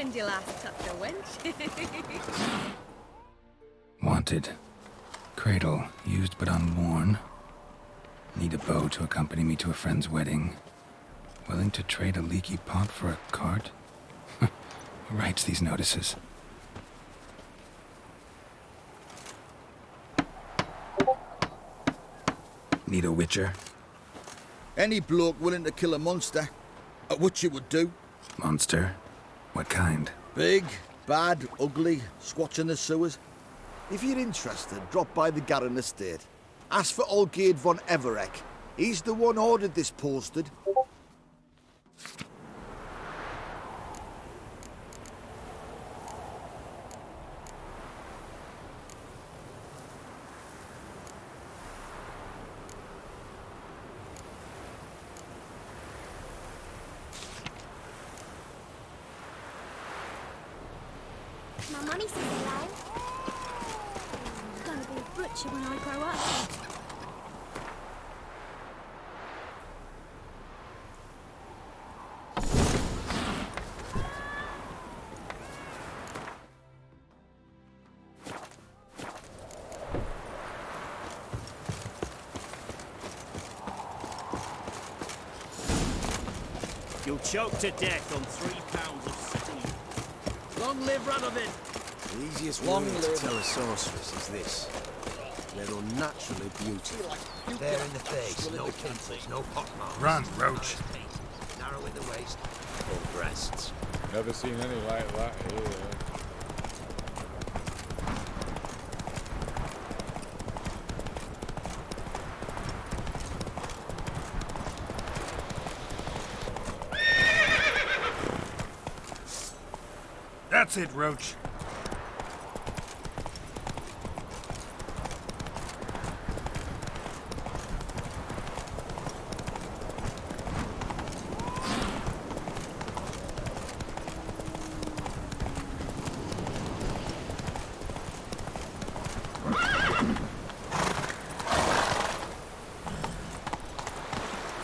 When'd you last touch a wench? Wanted. Cradle, used but unworn. Need a bow to accompany me to a friend's wedding. Willing to trade a leaky pot for a cart? Who writes these notices? Need a witcher? Any bloke willing to kill a monster. What you would do. Monster? What kind? Big, bad, ugly, squats in the sewers. If you're interested, drop by the Garren estate. Ask for Olgierd von Everek. He's the one ordered this posted. My mummy says hello. Gonna be a butcher when I grow up. You'll choke to death on 3 pounds of steam. Long live Radovid! The easiest way to tell a sorceress is this. They're unnaturally beautiful. Fair in the face, no pimples, no pockmarks. Run, Roach. Narrow in the waist, full breasts. Never seen any like that here. That's it, Roach.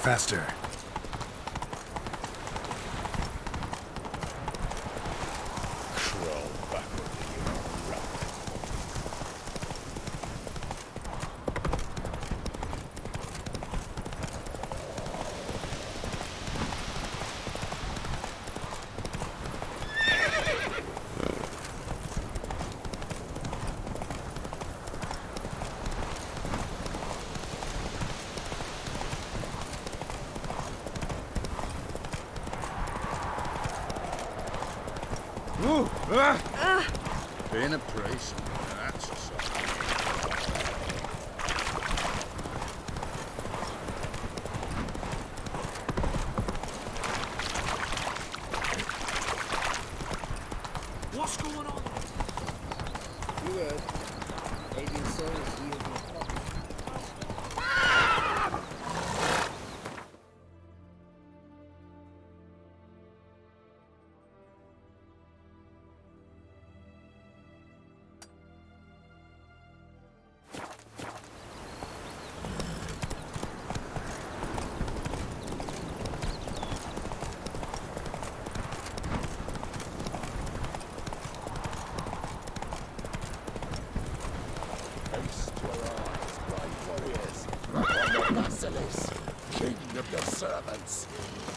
Faster. Paying a price. That's a sign. What's going on? You heard. Adrian Soros healed my pocket. King of the servants.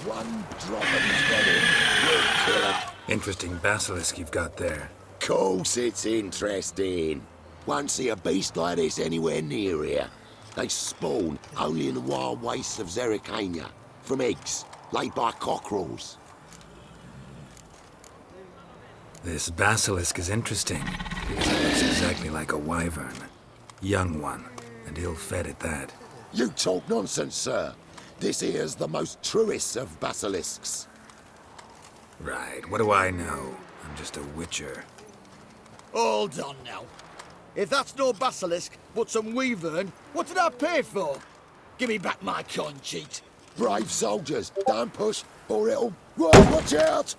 One drop of his body will kill him. Interesting basilisk you've got there. Course it's interesting. Won't see a beast like this anywhere near here. They spawn only in the wild wastes of Zerrikania, from eggs laid by cockerels. This basilisk is interesting, because it looks exactly like a wyvern. Young one, and ill-fed at that. You talk nonsense, sir. This here's the most truest of basilisks. Right, what do I know? I'm just a witcher. Hold on now. If that's no basilisk, but some wyvern, what did I pay for? Give me back my coin, cheat. Brave soldiers, don't push, or it'll... Whoa, watch out!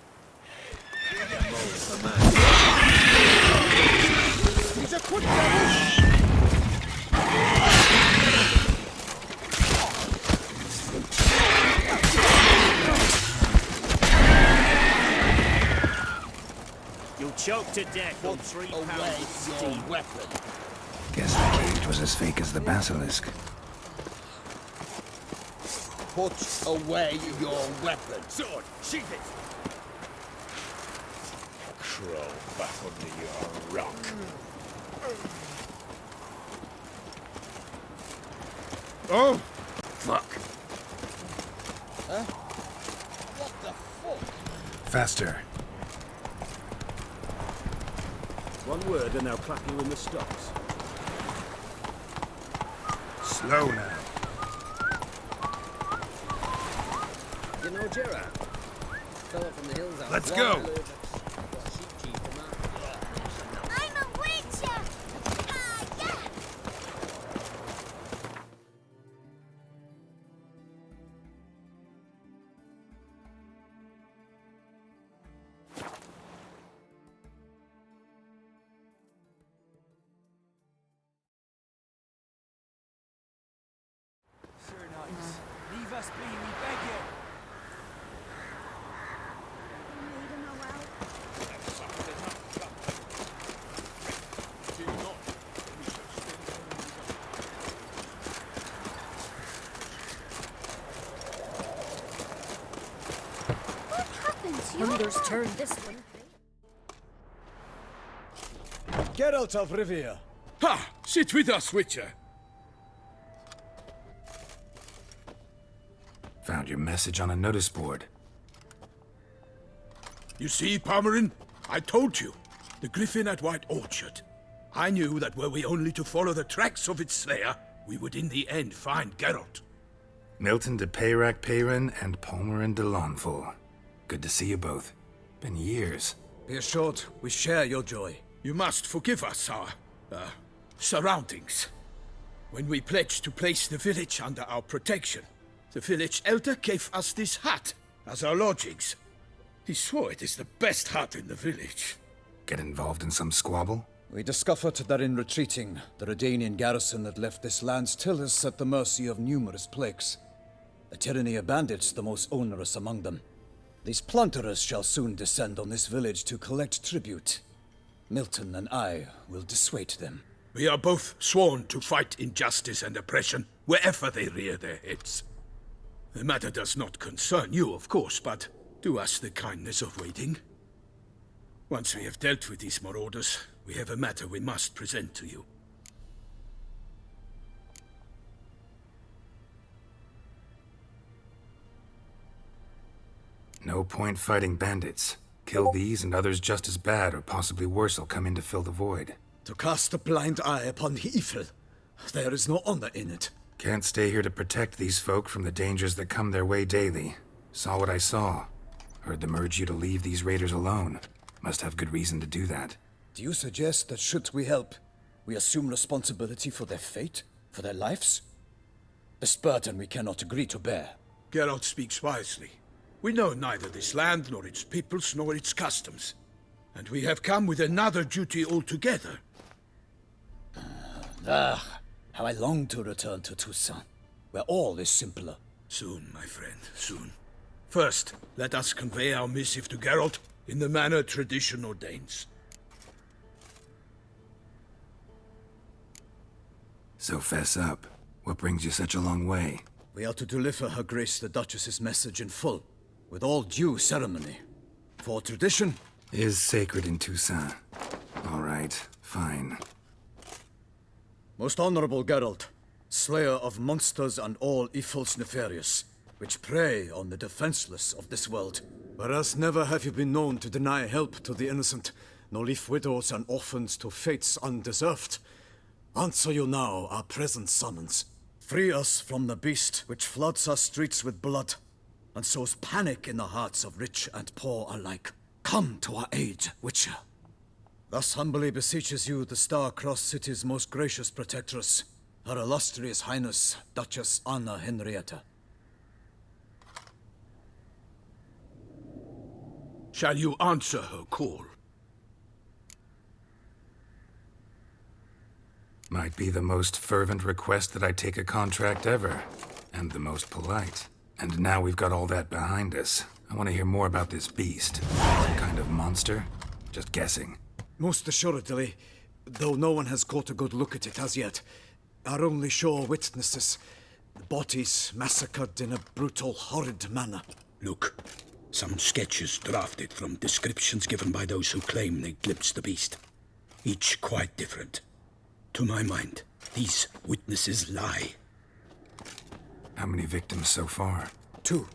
He's a quick devil! Choked to death on Put 3 away pounds of your steam. weapon. Guess the cage was as fake as the basilisk. Put away your weapon. Sword, sheath it! Crawl back under your rock. Oh! Fuck. Huh? What the fuck? Faster. One word and they'll clap you in the stocks. Slow now. You know Gerard? Fella from the hills out. Let's go. I'm a witcher! Ah, yeah! Sir Knights, leave us be, we beg you. Need him a well. What happened to you? Thunder's turn this way. Geralt of Rivia. Ha! Sit with us, Witcher. Found your message on a notice board. You see, Palmerin? I told you. The Griffin at White Orchard. I knew that were we only to follow the tracks of its slayer, we would in the end find Geralt. Milton de Peyrac Peyran and Palmerin de Lawnful. Good to see you both. Been years. Be assured, we share your joy. You must forgive us our, surroundings. When we pledged to place the village under our protection, the village elder gave us this hut as our lodgings. He swore it is the best hut in the village. Get involved in some squabble? We discovered that in retreating, the Redanian garrison that left this land still is at the mercy of numerous plagues. A tyranny of bandits the most onerous among them. These plunderers shall soon descend on this village to collect tribute. Milton and I will dissuade them. We are both sworn to fight injustice and oppression wherever they rear their heads. The matter does not concern you, of course, but do us the kindness of waiting. Once we have dealt with these marauders, we have a matter we must present to you. No point fighting bandits. Kill these and others just as bad or possibly worse will come in to fill the void. To cast a blind eye upon the evil. There is no honor in it. Can't stay here to protect these folk from the dangers that come their way daily. Saw what I saw. Heard them urge you to leave these raiders alone. Must have good reason to do that. Do you suggest that should we help, we assume responsibility for their fate? For their lives? This burden we cannot agree to bear. Geralt speaks wisely. We know neither this land, nor its peoples, nor its customs. And we have come with another duty altogether. How I long to return to Toussaint, where all is simpler. Soon, my friend, soon. First, let us convey our missive to Geralt in the manner tradition ordains. So fess up. What brings you such a long way? We are to deliver Her Grace the Duchess's message in full, with all due ceremony. For tradition Is sacred in Toussaint. All right, fine. Most honorable Geralt, slayer of monsters and all evils nefarious, which prey on the defenseless of this world. Whereas never have you been known to deny help to the innocent, nor leave widows and orphans to fates undeserved. Answer you now our present summons. Free us from the beast which floods our streets with blood, and sows panic in the hearts of rich and poor alike. Come to our aid, Witcher. Thus humbly beseeches you the Star-Crossed City's most gracious protectress, Her Illustrious Highness, Duchess Anna Henrietta. Shall you answer her call? Might be the most fervent request that I take a contract ever. And the most polite. And now we've got all that behind us. I want to hear more about this beast. Some kind of monster? Just guessing. Most assuredly, though no one has caught a good look at it as yet. Our only sure witnesses, the bodies massacred in a brutal, horrid manner. Look, some sketches drafted from descriptions given by those who claim they glimpsed the beast. Each quite different. To my mind, these witnesses lie. How many victims so far? 2.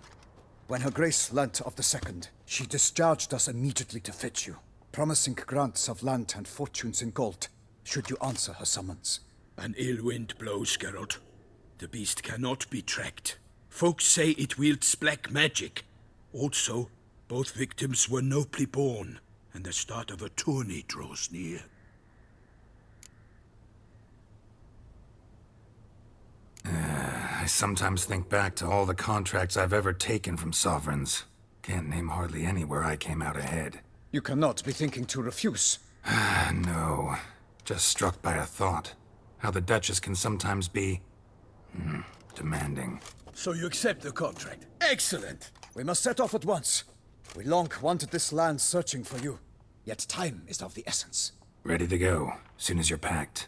When Her Grace learnt of the second, she discharged us immediately to fetch you, promising grants of land and fortunes in gold, should you answer her summons. An ill wind blows, Geralt. The beast cannot be tracked. Folks say it wields black magic. Also, both victims were nobly born, and the start of a tourney draws near. I sometimes think back to all the contracts I've ever taken from sovereigns. Can't name hardly any where I came out ahead. You cannot be thinking to refuse. No. Just struck by a thought. How the Duchess can sometimes be... demanding. So you accept the contract? Excellent! We must set off at once. We long wanted this land searching for you. Yet time is of the essence. Ready to go, soon as you're packed.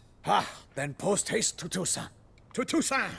Then post haste to Toussaint. To Toussaint!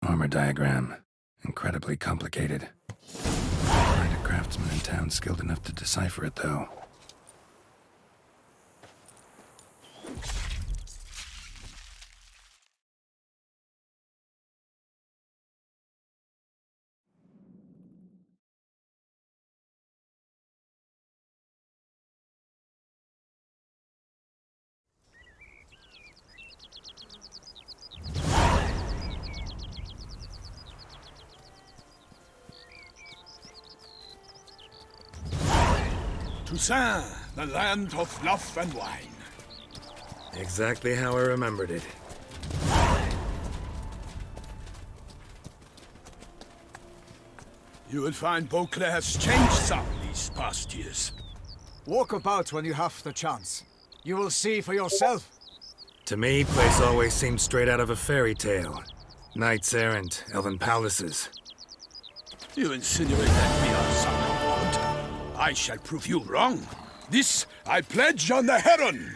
Armor diagram. Incredibly complicated. Find a craftsman in town skilled enough to decipher it, though. Toussaint, the land of love and wine. Exactly how I remembered it. You will find Beauclair has changed some these past years. Walk about when you have the chance. You will see for yourself. To me, place always seemed straight out of a fairy tale. Knights errant, elven palaces. You insinuate that we are somehow odd. I shall prove you wrong. This I pledge on the Heron.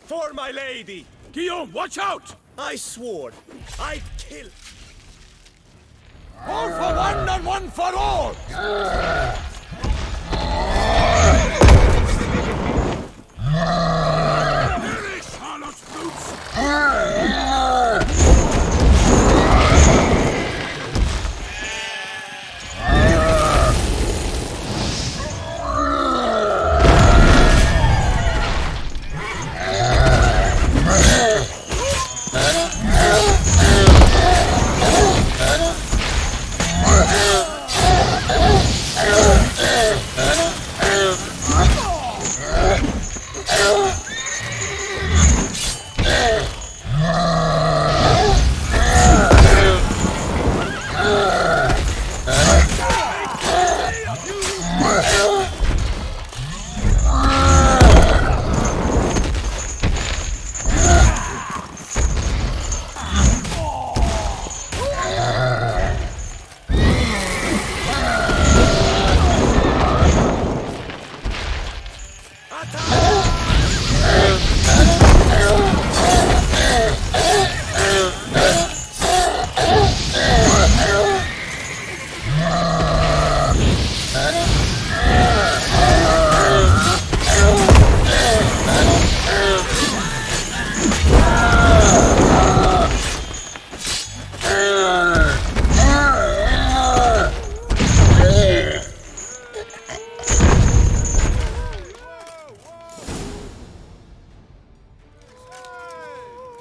For my lady! Guillaume, watch out! I swore I'd kill. All for one and one for all! Perish, harlot brutes!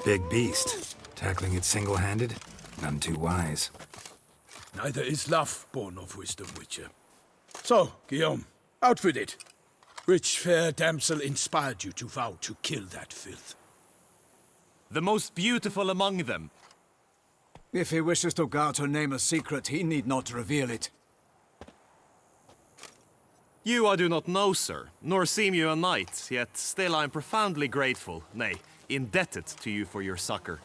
Big beast. Tackling it single-handed? None too wise. Neither is love born of wisdom, Witcher. So, Guillaume, out with it. Which fair damsel inspired you to vow to kill that filth? The most beautiful among them. If he wishes to guard her name a secret, he need not reveal it. You I do not know, sir, nor seem you a knight, yet still I am profoundly grateful, nay, indebted to you for your succor.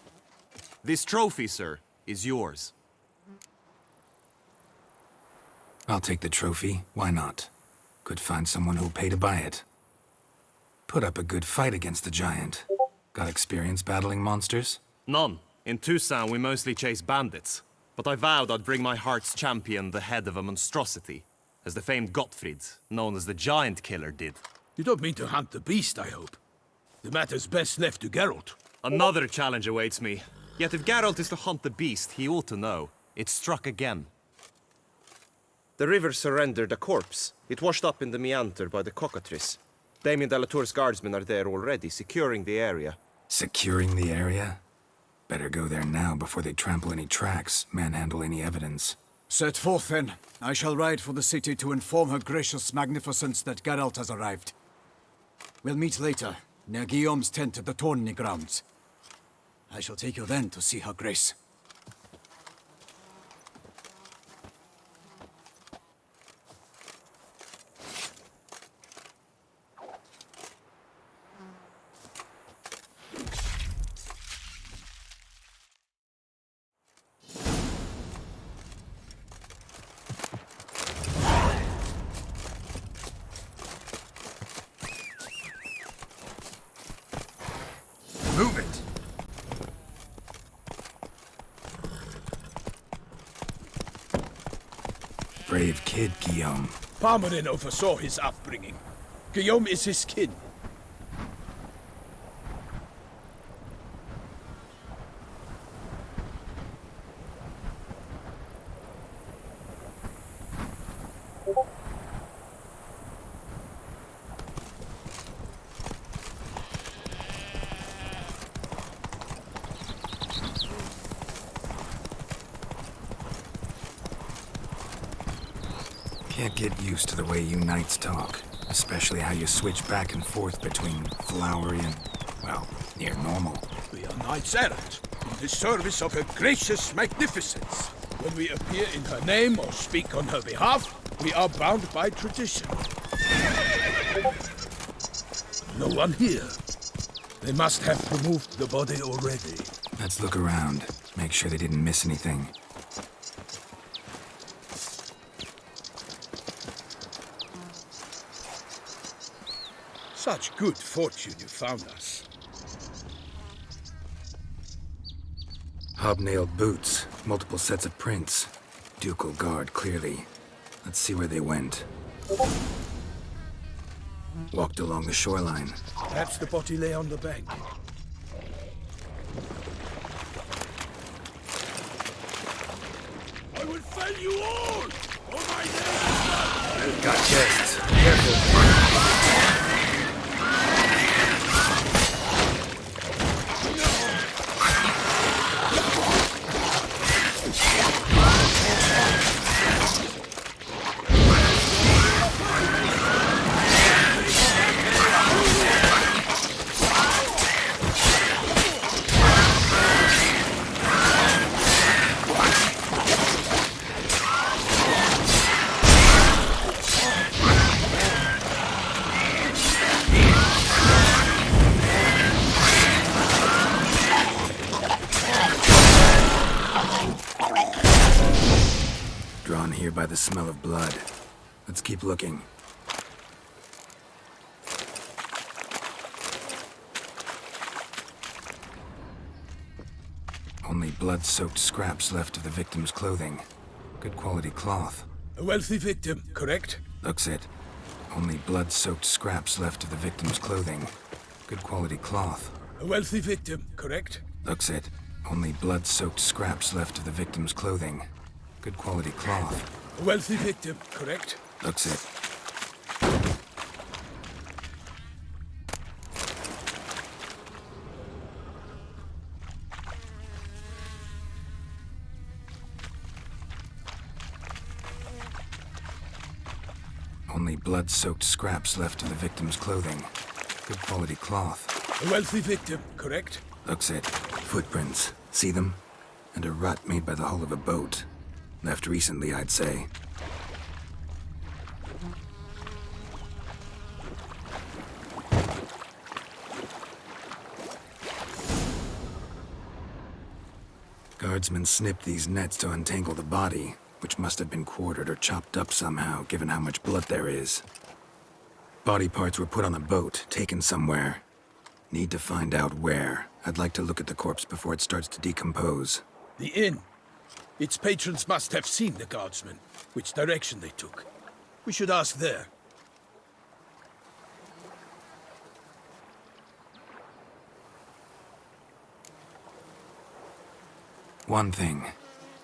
This trophy, sir, is yours. I'll take the trophy. Why not? Could find someone who'll pay to buy it. Put up a good fight against the giant. Got experience battling monsters? None. In Toussaint we mostly chase bandits. But I vowed I'd bring my heart's champion the head of a monstrosity, as the famed Gottfried, known as the Giant Killer, did. You don't mean to hunt the beast, I hope. The matter's best left to Geralt. Another challenge awaits me. Yet if Geralt is to hunt the beast, he ought to know. It struck again. The river surrendered a corpse. It washed up in the meander by the cockatrice. Damien de la Tour's guardsmen are there already, securing the area. Securing the area? Better go there now before they trample any tracks, manhandle any evidence. Set forth, then. I shall ride for the city to inform her gracious magnificence that Geralt has arrived. We'll meet later, near Guillaume's tent at the Tourney grounds. I shall take you then to see her grace. Move it! Brave kid, Guillaume. Parmarin oversaw his upbringing. Guillaume is his kin. Can't get used to the way you knights talk, especially how you switch back and forth between flowery and, well, near normal. We are knights errant, in the service of her gracious magnificence. When we appear in her name or speak on her behalf, we are bound by tradition. No one here. They must have removed the body already. Let's look around, make sure they didn't miss anything. Such good fortune you found us. Hobnailed boots, multiple sets of prints. Ducal guard, clearly. Let's see where they went. Walked along the shoreline. Perhaps the body lay on the bank. I will fell you all! Oh my name! Got chests. Careful. Drawn here by the smell of blood. Let's keep looking. Only blood-soaked scraps left of the victim's clothing. Good quality cloth. A wealthy victim, correct? Looks it. Only blood-soaked scraps left of the victim's clothing. Good quality cloth. A wealthy victim, correct? Looks it. Only blood-soaked scraps left of the victim's clothing. Good quality cloth. A wealthy victim, correct? Looks it. blood-soaked scraps left in the victim's clothing. Good quality cloth. A wealthy victim, correct? Looks it. Footprints. See them? And a rut made by the hull of a boat. Left recently, I'd say. Guardsmen snipped these nets to untangle the body, which must have been quartered or chopped up somehow, given how much blood there is. Body parts were put on a boat, taken somewhere. Need to find out where. I'd like to look at the corpse before it starts to decompose. The inn. Its patrons must have seen the guardsmen, which direction they took. We should ask there. One thing.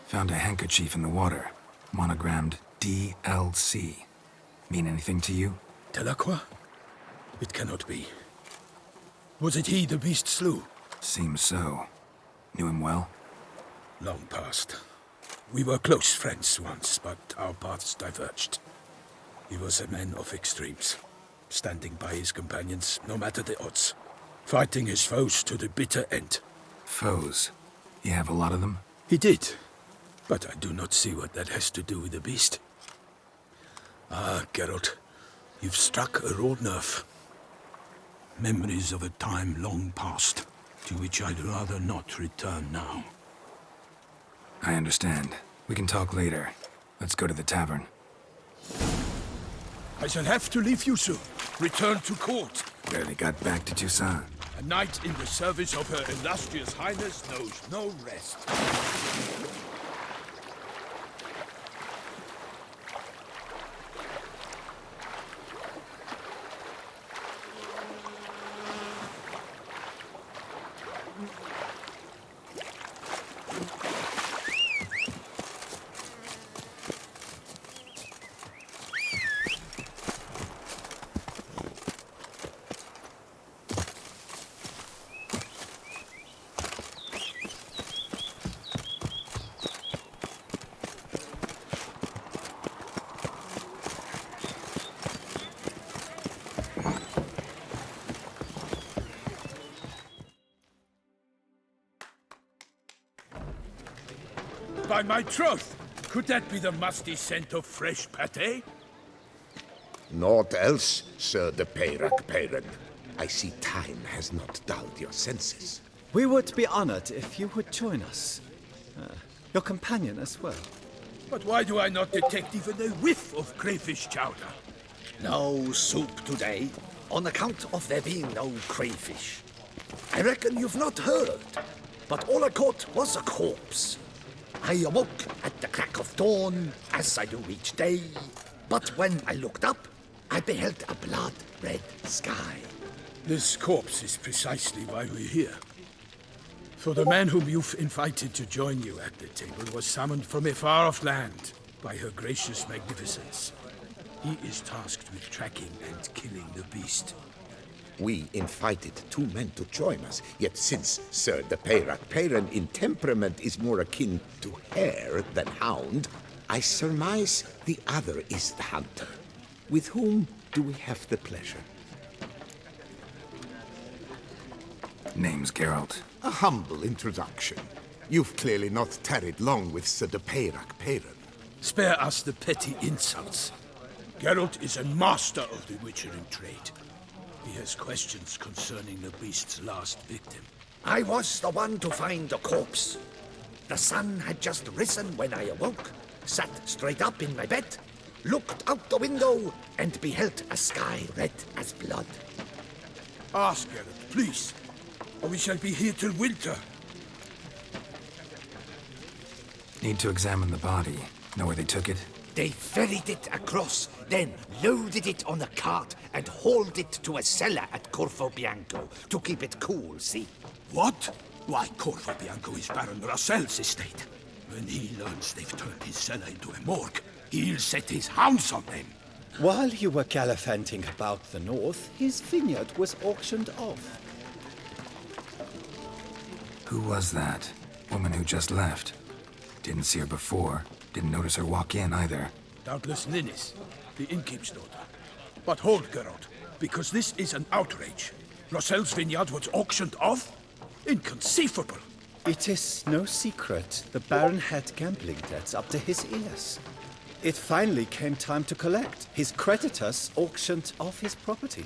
Found a handkerchief in the water. Monogrammed DLC. Mean anything to you? Delacroix? It cannot be. Was it he the beast slew? Seems so. Knew him well? Long past. We were close friends once, but our paths diverged. He was a man of extremes, standing by his companions no matter the odds, fighting his foes to the bitter end. Foes? You have a lot of them? He did, but I do not see what that has to do with the beast. Ah, Geralt, you've struck a raw nerve. Memories of a time long past, to which I'd rather not return now. I understand. We can talk later. Let's go to the tavern. I shall have to leave you soon. Return to court. Barely got back to Toussaint. A knight in the service of Her Illustrious Highness knows no rest. By my troth, could that be the musty scent of fresh pâté? Naught else, Sir de Peyrac Peyran. I see time has not dulled your senses. We would be honored if you would join us. Your companion as well. But why do I not detect even a whiff of crayfish chowder? No soup today, on account of there being no crayfish. I reckon you've not heard, but all I caught was a corpse. I awoke at the crack of dawn, as I do each day, but when I looked up, I beheld a blood-red sky. This corpse is precisely why we're here. For the man whom you've invited to join you at the table was summoned from a far-off land by her gracious magnificence. He is tasked with tracking and killing the beast. We invited 2 men to join us, yet since Sir de Peyrac Peyran in temperament is more akin to hare than hound, I surmise the other is the hunter. With whom do we have the pleasure? Name's Geralt. A humble introduction. You've clearly not tarried long with Sir de Peyrac Peyran. Spare us the petty insults. Geralt is a master of the witchering trade. He has questions concerning the beast's last victim. I was the one to find the corpse. The sun had just risen when I awoke, sat straight up in my bed, looked out the window, and beheld a sky red as blood. Ask Geralt, please, or we shall be here till winter. Need to examine the body. Know where they took it? They ferried it across, then loaded it on a cart and hauled it to a cellar at Corvo Bianco to keep it cool, see? What? Why, Corvo Bianco is Baron Russell's estate. When he learns they've turned his cellar into a morgue, he'll set his hounds on them. While you were gallivanting about the north, his vineyard was auctioned off. Who was that? Woman who just left. Didn't see her before. Didn't notice her walk in either. Doubtless Linnis, the innkeep's daughter. But hold, Geralt, because this is an outrage. Rossel's vineyard was auctioned off? Inconceivable. It is no secret the Baron had gambling debts up to his ears. It finally came time to collect. His creditors auctioned off his property.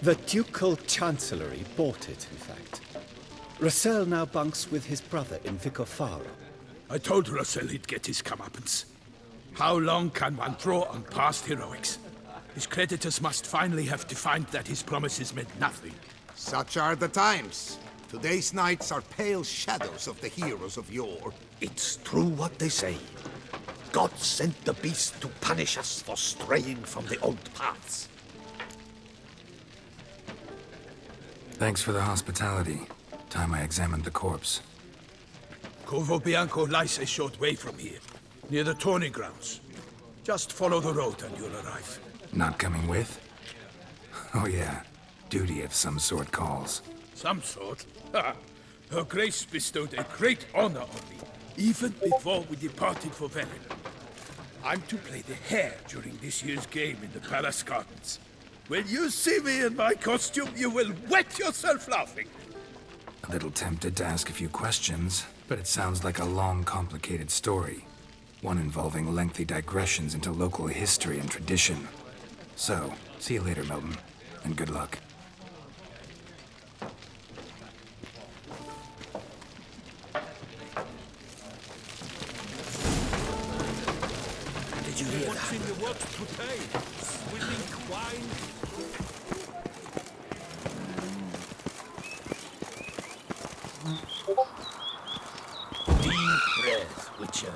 The Ducal Chancellery bought it, in fact. Rossel now bunks with his brother in Vicofaro. I told Rossel he'd get his comeuppance. How long can one throw on past heroics? His creditors must finally have defined that his promises meant nothing. Such are the times. Today's knights are pale shadows of the heroes of yore. It's true what they say. God sent the beast to punish us for straying from the old paths. Thanks for the hospitality. Time I examined the corpse. Corvo Bianco lies a short way from here, near the tourney grounds. Just follow the road and you'll arrive. Not coming with? Oh yeah, duty of some sort calls. Some sort? Ha! Her Grace bestowed a great honor on me, even before we departed for Velen. I'm to play the hare during this year's game in the Palace Gardens. When you see me in my costume, you will wet yourself laughing. A little tempted to ask a few questions, but it sounds like a long, complicated story. One involving lengthy digressions into local history and tradition. So, see you later, Milton, and good luck. Did you hear What's that? in the works today? Swimming wine? Deep breath, Witcher.